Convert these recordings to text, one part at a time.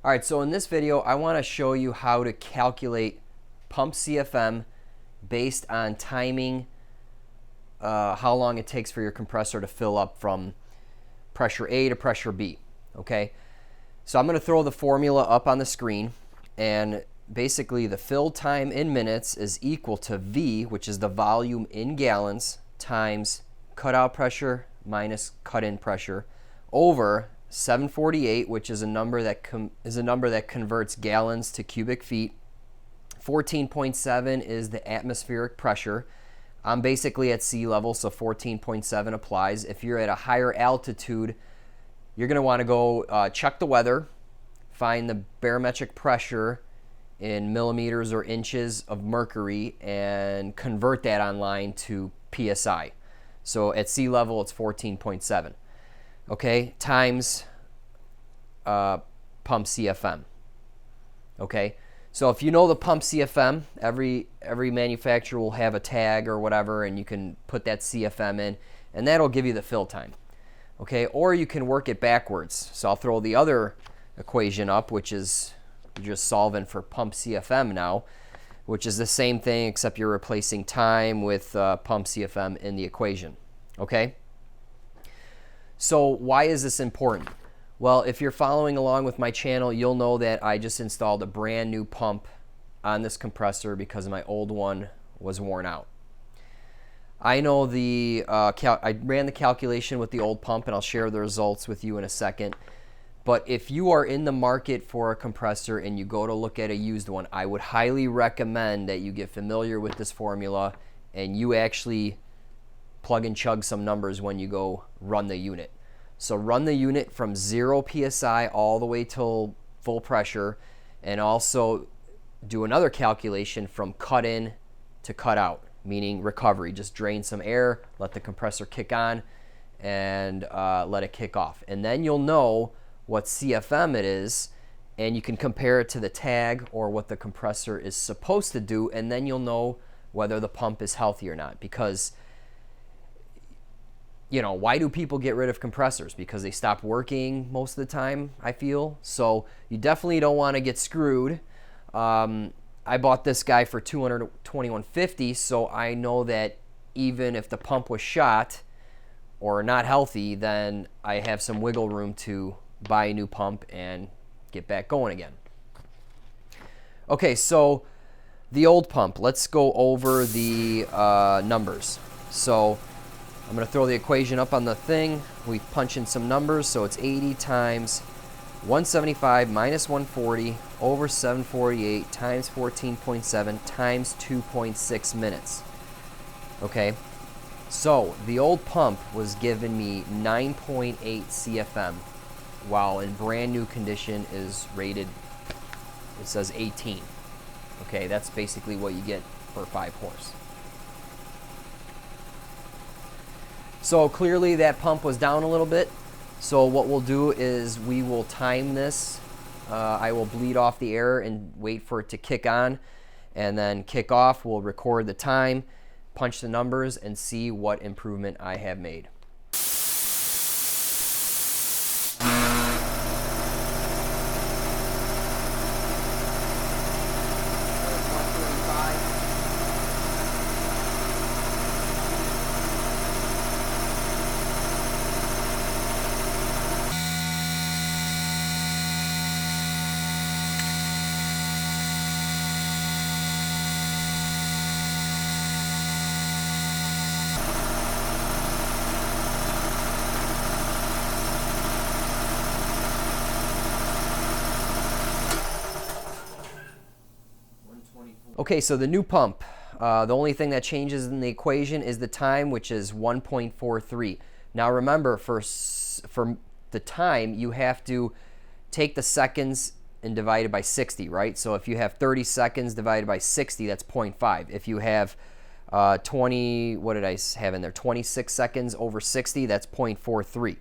All right, so in this video, I want to show you how to calculate pump CFM based on timing, how long it takes for your compressor to fill up from pressure A to pressure B, okay? So I'm going to throw the formula up on the screen, and basically the fill time in minutes is equal to V, which is the volume in gallons, times cutout pressure minus cut-in pressure, over 748, which is a number that converts gallons to cubic feet. 14.7 is the atmospheric pressure. I'm basically at sea level, so 14.7 applies. If you're at a higher altitude, you're going to want to go check the weather, find the barometric pressure in millimeters or inches of mercury, and convert that online to PSI. So at sea level, it's 14.7. Okay, times pump CFM. Okay, so if you know the pump CFM, every manufacturer will have a tag or whatever, and you can put that CFM in, and that'll give you the fill time. Okay, or you can work it backwards. So I'll throw the other equation up, which is you're just solving for pump CFM now, which is the same thing except you're replacing time with pump CFM in the equation. Okay. So why is this important? Well, if you're following along with my channel, you'll know that I just installed a brand new pump on this compressor because my old one was worn out. I know I ran the calculation with the old pump, and I'll share the results with you in a second. But if you are in the market for a compressor and you go to look at a used one, I would highly recommend that you get familiar with this formula and you actually plug and chug some numbers when you go run the unit. So run the unit from 0 PSI all the way till full pressure, and also do another calculation from cut in to cut out, meaning recovery. Just drain some air, let the compressor kick on, and let it kick off. And then you'll know what CFM it is, and you can compare it to the tag or what the compressor is supposed to do, and then you'll know whether the pump is healthy or not. Because why do people get rid of compressors? Because they stop working most of the time, I feel. So you definitely don't want to get screwed. I bought this guy for $221.50, so I know that even if the pump was shot or not healthy, then I have some wiggle room to buy a new pump and get back going again. Okay, so the old pump. Let's go over the numbers. So I'm going to throw the equation up on the thing. We punch in some numbers, so it's 80 times 175 minus 140 over 748 times 14.7 times 2.6 minutes. Okay, so the old pump was giving me 9.8 CFM, while in brand new condition is rated, it says 18. Okay, that's basically what you get for 5 horse. So clearly that pump was down a little bit. So what we'll do is we will time this. I will bleed off the air and wait for it to kick on, and then kick off. We'll record the time, punch the numbers, and see what improvement I have made. Okay, so the new pump, the only thing that changes in the equation is the time, which is 1.43. Now remember, for the time, you have to take the seconds and divide it by 60, right? So if you have 30 seconds divided by 60, that's 0.5. If you have 26 seconds over 60, that's 0.43.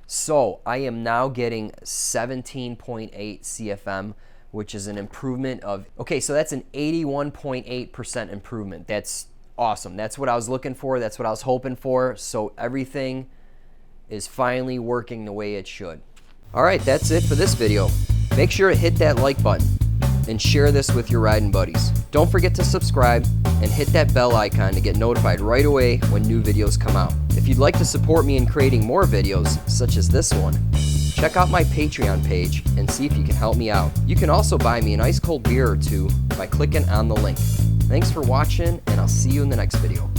So I am now getting 17.8 CFM, which is an improvement of, okay, so that's an 81.8% improvement. That's awesome. That's what I was looking for. That's what I was hoping for. So everything is finally working the way it should. All right, that's it for this video. Make sure to hit that like button and share this with your riding buddies. Don't forget to subscribe and hit that bell icon to get notified right away when new videos come out. If you'd like to support me in creating more videos, such as this one, check out my Patreon page and see if you can help me out. You can also buy me an ice cold beer or two by clicking on the link. Thanks for watching, and I'll see you in the next video.